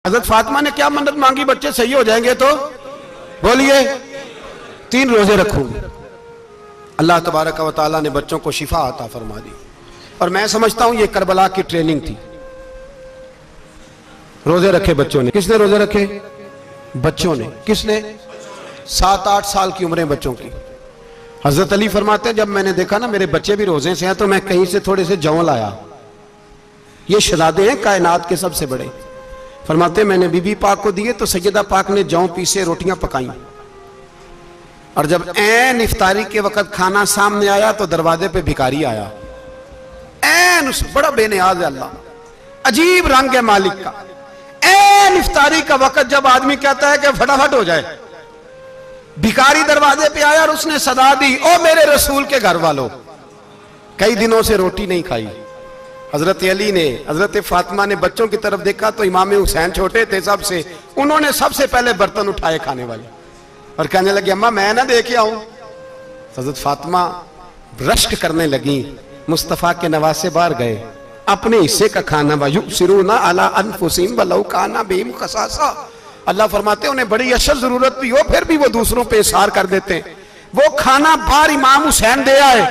हजरत फातिमा ने क्या मन्नत मांगी, बच्चे सही हो जाएंगे तो बोलिए 3 रोजे रखूंगी। अल्लाह तबारक व तआला ने बच्चों को शिफा अता फरमा दी। और मैं समझता हूं ये करबला की ट्रेनिंग थी। रोजे रखे बच्चों ने। किसने रोजे रखे? बच्चों ने। किसने? 7-8 साल की उम्रें बच्चों की। हजरत अली फरमाते हैं जब मैंने देखा ना मेरे बच्चे भी रोजे से हैं तो मैं कहीं से थोड़े से जौ लाया। ये शहजादे हैं कायनात के सबसे बड़े। फरमाते मैंने बीबी पाक को दिए तो सैयदा पाक ने जौ पीसे रोटियां पकाई। और जब ऐन इफ्तारी के वक्त खाना सामने आया तो दरवाजे पे भिखारी आया। ऐन उस बड़ा बेनियाज है अल्लाह, अजीब रंग है मालिक का। ऐन इफ्तारी का वक्त जब आदमी कहता है कि फटाफट हो जाए, भिखारी दरवाजे पे आया और उसने सदा दी, ओ मेरे रसूल के घर वालों, कई दिनों से रोटी नहीं खाई। हजरत अली ने, हजरत फातिमा ने बच्चों की तरफ देखा तो इमाम हुसैन छोटे थे सबसे, उन्होंने सबसे पहले बर्तन उठाए खाने वाले और कहने लगे अम्मा मैं ना दे के आऊं। हजरत फातिमा रश्क करने लगी। मुस्तफा के नवासे बाहर गए, अपने हिस्से का खाना युसिरूना अला अनफुसिहिम वलौ काना बिहिम खसासा। अल्लाह फरमाते उन्हें बड़ी अशद जरूरत भी हो फिर भी वो दूसरों पे इशार कर देते हैं। वो खाना बाहर इमाम हुसैन दे आए,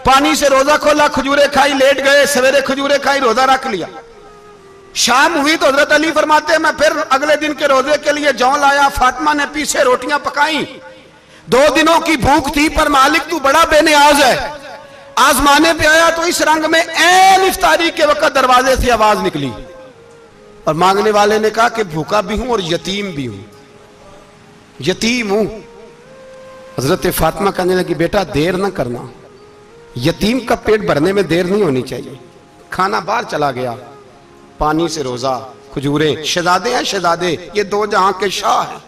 पानी से रोजा खोला, खजूरें खाई, लेट गए, सवेरे खजूरें खाई, रोजा रख लिया। शाम हुई तो हजरत अली फरमाते मैं फिर अगले दिन के रोजे के लिए जौ लाया। फातिमा ने पीछे रोटियां पकाई। 2 दिनों की भूख थी पर मालिक तू बड़ा बेनियाज है। आजमाने पे आया तो इस रंग में ऐन इफ्तारी के वक्त दरवाजे से आवाज निकली और मांगने वाले ने कहा कि भूखा भी हूं और यतीम भी हूं, यतीम हूं। हजरत फातिमा कहने लगी बेटा देर ना करना, यतीम का पेट भरने में देर नहीं होनी चाहिए। खाना बाहर चला गया, पानी से रोजा, खजूरें। शहजादे हैं शहजादे, ये 2 जहां के शाह हैं,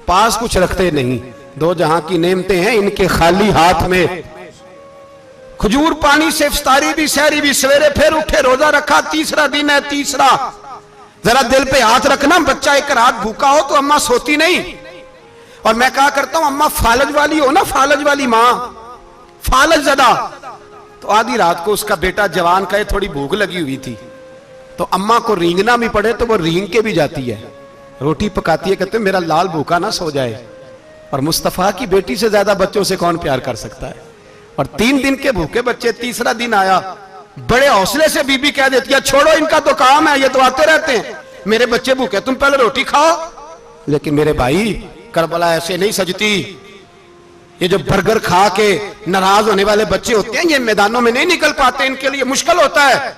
पास कुछ रखते नहीं, 2 जहां की नेमतें हैं इनके खाली हाथ में। खजूर पानी से इफ्तारी भी सहरी भी, सवेरे फिर उठे रोजा रखा। 3रा दिन है, तीसरा। जरा दिल पे हाथ रखना, बच्चा एक रात भूखा हो तो अम्मा सोती नहीं। और मैं कहा करता हूं अम्मा फालज वाली हो ना, फालज वाली मां, फालज ज़्यादा। तो आधी रात को उसका बेटा जवान का थोड़ी भूख लगी हुई थी तो अम्मा को रींगना भी पड़े तो वो रींग के भी जाती है, रोटी पकाती है, कहते मेरा लाल भूखा ना सो जाए। और मुस्तफा की बेटी से ज्यादा बच्चों से कौन प्यार कर सकता है। और 3 दिन के भूखे बच्चे, 3रा दिन आया, बड़े हौसले से बीबी कह देती है छोड़ो इनका तो काम है, ये तो आते रहते हैं, मेरे बच्चे भूखे, तुम पहले रोटी खाओ। लेकिन मेरे भाई करबला ऐसे नहीं सजती। ये जो बर्गर खा के नाराज होने वाले बच्चे होते हैं ये मैदानों में नहीं निकल पाते, इनके लिए मुश्किल होता है।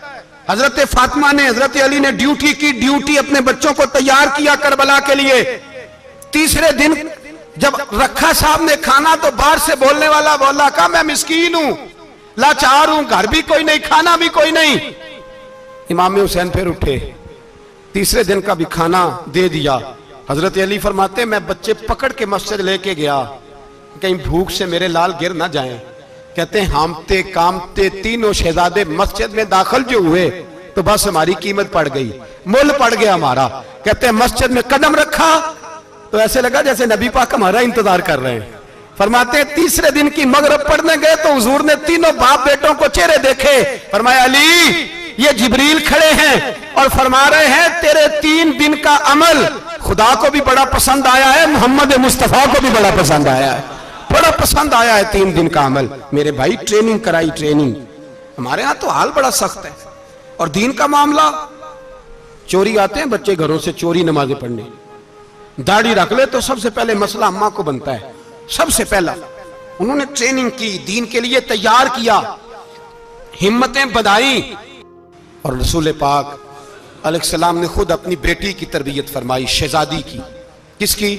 हजरत फातिमा ने, हजरत अली ने ड्यूटी की, ड्यूटी अपने बच्चों को तैयार किया करबला के लिए। 3रे दिन जब रखा साहब ने खाना तो बाहर से बोलने वाला बोला का मैं मिस्कीन हूं, लाचार हूं, घर भी कोई नहीं, खाना भी कोई नहीं। इमाम हुसैन फिर उठे, 3रे दिन का भी खाना दे दिया। हजरत अली फरमाते मैं बच्चे पकड़ के मस्जिद लेके गया, कहीं भूख से मेरे लाल गिर ना जाएं। कहते हैं हामते कामते तीनों शहजादे मस्जिद में दाखिल जो हुए तो बस हमारी कीमत पड़ गई, मुल पड़ गया हमारा। कहते हैं मस्जिद में कदम रखा तो ऐसे लगा जैसे नबी पाक हमारा इंतजार कर रहे हैं। फरमाते 3रे दिन की मगरिब पढ़ने गए तो हुजूर ने तीनों बाप बेटों को चेहरे देखे। फरमाया अली ये जिब्रील खड़े हैं और फरमा रहे हैं तेरे 3 दिन का अमल खुदा को भी बड़ा पसंद आया है, मोहम्मद मुस्तफा को भी बड़ा पसंद आया है, बड़ा पसंद आया है 3 दिन का अमल। मेरे भाई ट्रेनिंग कराई, ट्रेनिंग। हमारे यहां तो हाल बड़ा सख्त है। और दीन का मामला, चोरी आते हैं बच्चे घरों से चोरी नमाजें पढ़ने, दाढ़ी रख ले तो सबसे पहले मसला अम्मा को बनता है। सबसे पहला उन्होंने ट्रेनिंग की, दीन के लिए तैयार किया, हिम्मतें बढ़ाई। और रसूल पाक अलैहिस्सलाम ने खुद अपनी बेटी की तरबियत फरमाई, शहजादी की। किसकी?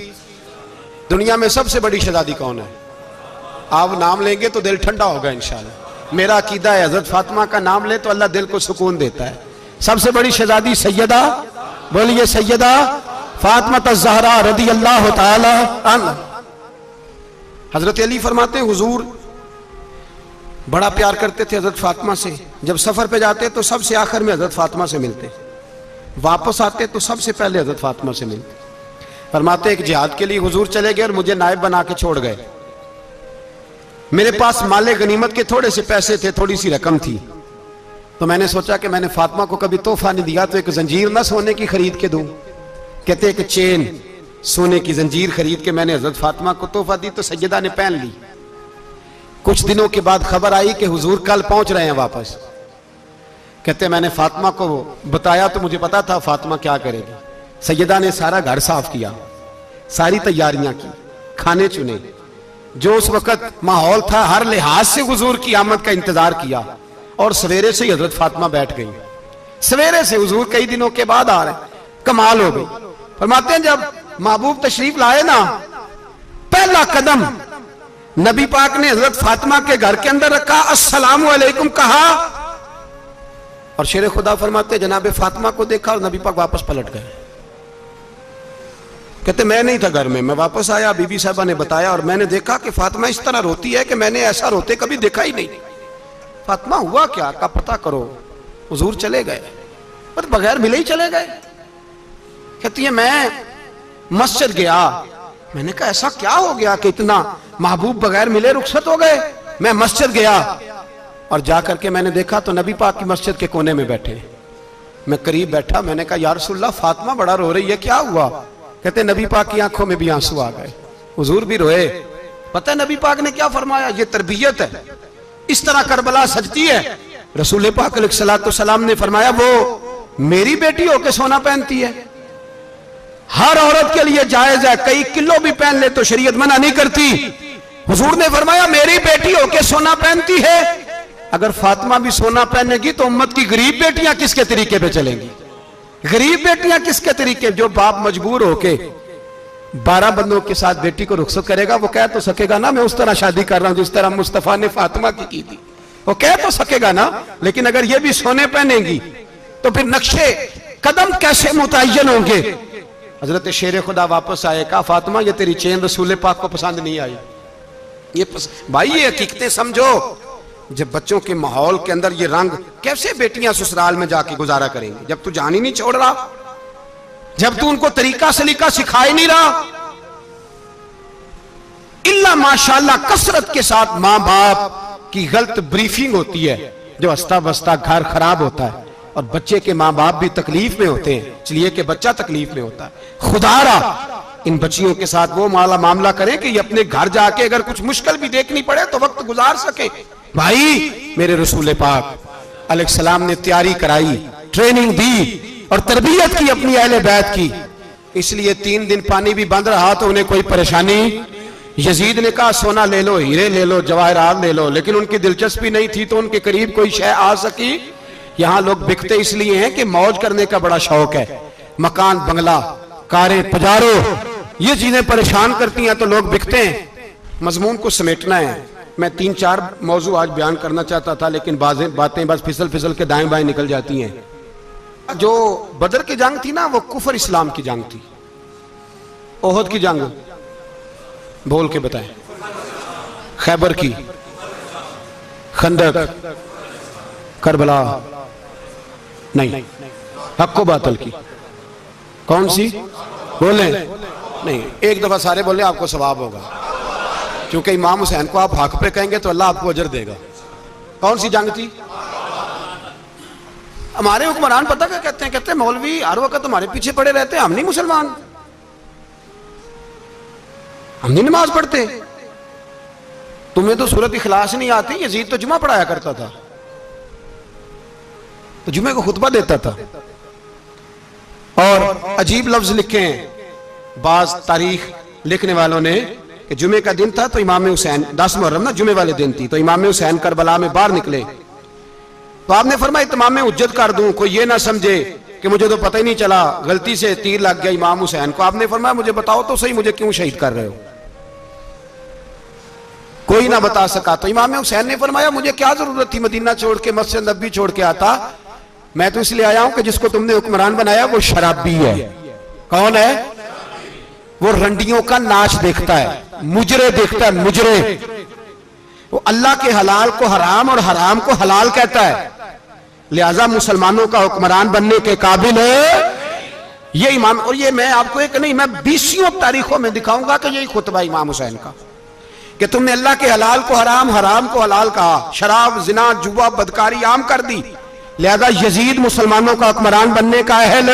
दुनिया में सबसे बड़ी शहजादी कौन है? आप नाम लेंगे तो दिल ठंडा होगा इंशाल्लाह। मेरा अकीदा है हजरत फातिमा का नाम ले तो अल्लाह दिल को सुकून देता है। सबसे बड़ी शहजादी सैयदा, बोलिए सैयदा फातिमा ज़हरा रज़ियल्लाहु ताला अन्हा। हजरत अली फरमाते हुजूर बड़ा प्यार करते थे हजरत फातिमा से। जब सफर पे जाते तो सबसे आखिर में हजरत फातिमा से मिलते, वापस आते तो सबसे पहले हजरत फातिमा से मिलते। फरमाते एक जिहाद के लिए हुजूर चले गए और मुझे नायब बना के छोड़ गए। मेरे पास माले गनीमत के थोड़े से पैसे थे, थोड़ी सी रकम थी, तो मैंने सोचा कि मैंने फातिमा को कभी तोहफा नहीं दिया तो एक जंजीर ना सोने की खरीद के दूं। कहते कि चेन सोने की जंजीर खरीद के मैंने हजरत फातिमा को तोहफा दी तो सैयदा ने पहन ली। कुछ दिनों के बाद खबर आई कि हुजूर कल पहुंच रहे हैं वापस। कहते मैंने फातिमा को बताया तो मुझे पता था फातिमा क्या करेगी। सैयदा ने सारा घर साफ किया, सारी तैयारियां की, खाने चुने, जो उस वक्त माहौल था हर लिहाज से हुजूर की आमद का इंतजार किया। और सवेरे से ही हजरत फातिमा बैठ गई। सवेरे से हुजूर कई दिनों के बाद आ रहे, कमाल हो गई। फरमाते हैं जब महबूब तशरीफ लाए ना, पहला कदम नबी पाक ने हजरत फातिमा के घर के अंदर रखा, अस्सलाम वालेकुम कहा, और शेर खुदा फरमाते जनाबे फातिमा को देखा और नबी पाक वापस पलट गए। कहते मैं नहीं था घर में, मैं वापस आया, बीबी साहबा ने बताया और मैंने देखा कि फातिमा इस तरह रोती है कि मैंने ऐसा रोते कभी देखा ही नहीं। फातिमा हुआ क्या का पता करो। हुजूर चले गए पर बगैर मिले ही चले गए। कहती है मैं मस्जिद गया, मैंने कहा ऐसा क्या हो गया कि इतना महबूब बगैर मिले रुखसत हो गए। मैं मस्जिद गया और जाकर के मैंने देखा तो नबी पाक की मस्जिद के कोने में बैठे। मैं करीब बैठा, मैंने कहा या रसूलल्लाह फातिमा बड़ा रो रही है, क्या हुआ। कहते नबी पाक की आंखों में भी आंसू आ गए, हुजूर भी रोए। पता है नबी पाक ने क्या फरमाया, ये तरबियत है, इस तरह करबला सजती है। रसूल पाक अलैहिस्सलाम ने फरमाया वो मेरी बेटी होके सोना पहनती है, हर औरत के लिए जायज है, कई किलो भी पहन ले तो शरीयत मना नहीं करती। हुजूर ने फरमाया मेरी बेटी होके सोना पहनती है, अगर फातिमा भी सोना पहनेगी तो उम्मत की गरीब बेटियां किसके तरीके पे चलेंगी। गरीब बेटियां किसके तरीके, जो बाप मजबूर होके 12 बंदों के साथ बेटी को रुखसत करेगा वो कह तो सकेगा ना मैं उस तरह शादी कर रहा हूं जिस तरह मुस्तफा ने फातिमा की थी, वो कह तो सकेगा ना। लेकिन अगर ये भी सोने पहनेगी तो फिर नक्शे कदम कैसे मुतय्यन होंगे। हजरत शेर खुदा वापस आए, कहा फातिमा ये तेरी चेन रसूल पाक को पसंद नहीं आई। भाई ये हकीकतें समझो, जब बच्चों के माहौल के अंदर ये रंग, कैसे बेटियां ससुराल में जाके गुजारा करेंगी जब तू जान ही नहीं छोड़ रहा, जब तू उनको तरीका सलीका सिखा ही नहीं रहा। इल्ला माशाल्लाह कसरत के साथ मां बाप की गलत ब्रीफिंग होती है, जो हंसता बसता घर खराब होता है और बच्चे के मां बाप भी तकलीफ में होते हैं, इसलिए कि बच्चा तकलीफ में होता है। खुदारा इन बच्चियों के साथ वो मामला करें कि ये अपने घर जाके अगर कुछ मुश्किल भी देखनी पड़े तो वक्त गुजार सके। भाई मेरे रसूल पाक अलैहिस्सलाम ने तैयारी कराई, ट्रेनिंग दी और तरबियत की अपनी अहले बैत की, इसलिए 3 दिन पानी भी बंद रहा तो उन्हें कोई परेशानी। यजीद ने कहा सोना ले लो, हीरे ले लो, जवाहरात ले लो, लेकिन उनकी दिलचस्पी नहीं थी तो उनके करीब कोई शय आ सकी। यहां लोग बिकते इसलिए हैं कि मौज करने का बड़ा शौक है, मकान बंगला कारें पजारो ये चीजें परेशान करती हैं तो लोग बिकते हैं। मजमून को समेटना है, मैं 3-4 मौजू आज बयान करना चाहता था लेकिन बातें बस फिसल फिसल के दाएं बाएं निकल जाती हैं। जो बदर की जंग थी ना वो कुफर इस्लाम की जंग थी। ओहद की जंग बोल के बताएं, खैबर की, खंदक, करबला नहीं, हक्को बातल की, कौन सी बोले नहीं, एक दफा सारे बोले आपको सवाब होगा, क्योंकि इमाम हुसैन को आप हक पे कहेंगे तो अल्लाह आपको अजर देगा। कौन सी जंग थी? हमारे हुक्मरान पता क्या कहते हैं, कहते हैं मौलवी हर वक्त तुम्हारे पीछे पड़े रहते हैं, हम नहीं मुसलमान, हम नहीं नमाज पढ़ते, तुम्हें तो सूरत इखलास नहीं आती। यजीद तो जुमा पढ़ाया करता था, तो जुमे को खुतबा देता था। और अजीब लफ्ज लिखे हैं बाज तारीख लिखने वालों ने कि जुमे का दिन था तो इमाम हुसैन, 10 मुहर्रम ना जुमे वाले दिन थी, तो इमाम हुसैन करबला में बाहर निकले तो आपने फरमाया इत्माम उज्जत कर दूं, कोई ये ना समझे कि मुझे तो पता ही नहीं चला, गलती से तीर लग गया इमाम हुसैन को। आपने फरमाया मुझे बताओ तो सही मुझे क्यों शहीद कर रहे हो। कोई ना बता सका तो इमाम हुसैन ने फरमाया मुझे क्या जरूरत थी मदीना छोड़ के मस्जिद नबी छोड़ के आता, मैं तो इसलिए आया हूं कि जिसको तुमने हुक्मरान बनाया वो शराबी है। कौन है? वो रंडियों का नाच देखता है, मुजरे देखता है, मुजरे। वो अल्लाह के हलाल को हराम और हराम को हलाल कहता है, लिहाजा मुसलमानों का हुक्मरान बनने के काबिल है ये इमाम। और ये मैं आपको एक नहीं, मैं 20 तारीखों में दिखाऊंगा कि यही खुतबा इमाम हुसैन का कि तुमने अल्लाह के हलाल को हराम, हराम को हलाल कहा, शराब, जिना, जुआ, बदकारी आम कर दी, लिहाजा यजीद मुसलमानों का हुक्मरान बनने का अहल